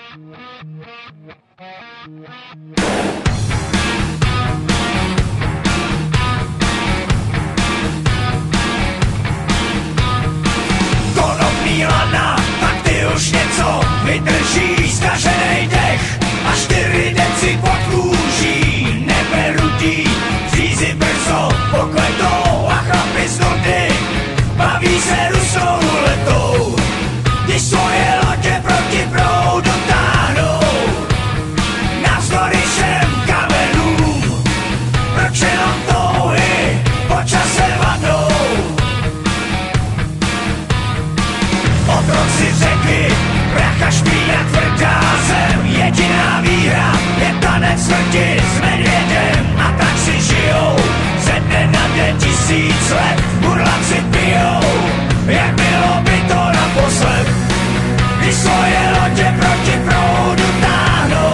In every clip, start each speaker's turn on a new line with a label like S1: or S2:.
S1: Konopný lana, tak ty už něco vydrží, zkaženej dech a 4 deci pod kůží. Neberutí, přízy brzo pokletou a chlapi z nudy baví se rusou letou. Když svoje lodě proti proudu táhnou, navzdory všem kamenům, proč jenom touhy po čase vadnou. Otroci řeky, pracha špína tvrdá zem, jediná výhra je tanec smrti s medvědem. A tak si žijou, ze dne na den 1000 let, burlaci pijou, jak bylo by to naposled. Když svoje lodě proti proudu táhnou,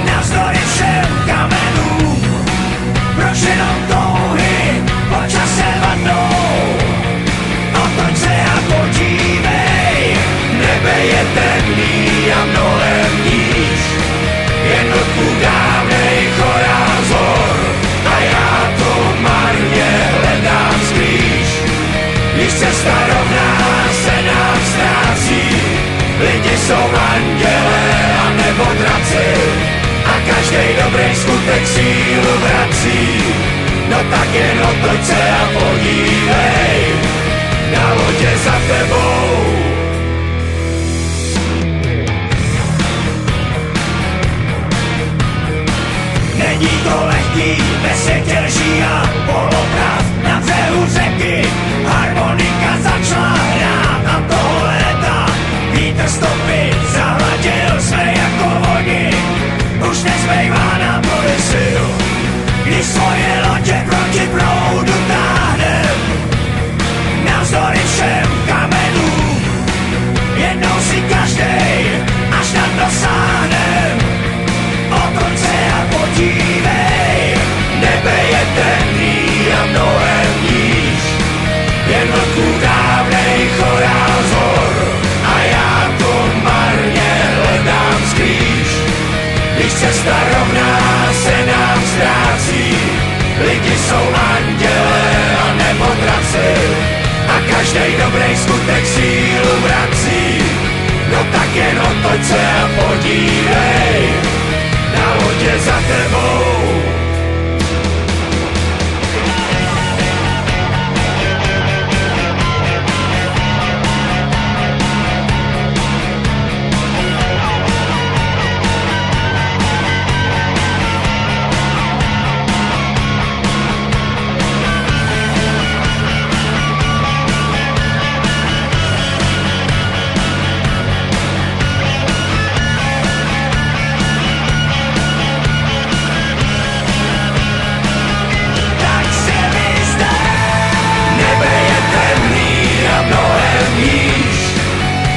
S1: navzdory všem kamenům, proč jenom touhy po čase vadnou. Otoč se a podívej, nebe je temný a mnohem níž, jen vlku dávnej chorál zhor a já to marně hledám skrýž. Když cesta rovná se nám ztrácí, lidi jsou andělé a nebo draci a každej dobrý skutek sílu vrací. No tak jen otoč se a podívej, na lodě za tebou. Není to lehký ve světě lží a polopravd. Na břehu řeky harmonika začala hrát a toho léta vítr stopy zahladil jsme jako vodi. Už nezbývá nám body sil, když svoje lodě proti proudu táhnem, navzdory všem kamenům, jednou si každej až na dno sáhnem. Otoč se a podívej, nebe je temný a mnohem níž, jen vlků dávnej chorál zhor a já to marně hledám skrýž. Když cesta rovná se nám ztrácí, lidi jsou andělé a nebo draci a každej dobrý skutek sílu vrací. No tak jen otoč se a podívej, na lodě za tebou.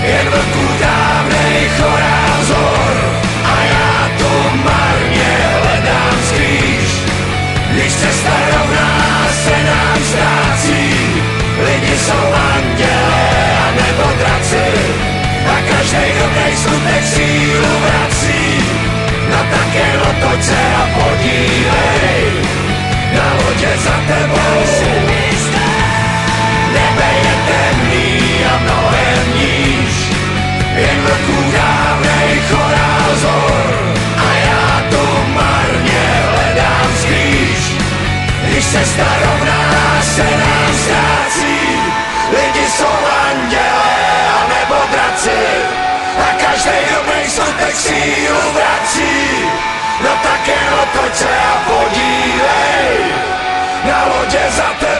S1: Jen vlků dávnej chorál zhor a já tu marně hledám skrýž. Když cesta rovná se nám ztrácí, lidi jsou andělé a nebo draci a každej dobrý skutek sílu vrací. No tak jen otoč se a podívej, na lodě za tebou. Nebe je temný a mnohem níž, jen vlků dávnej chorál zhor a já tu marně hledám skrýž. Když cesta rovná se nám ztrácí, lidi jsou andělé a nebo draci a každej dobrý skutek sílu vrací. No tak jen otoč se a podívej, na lodě za tebou.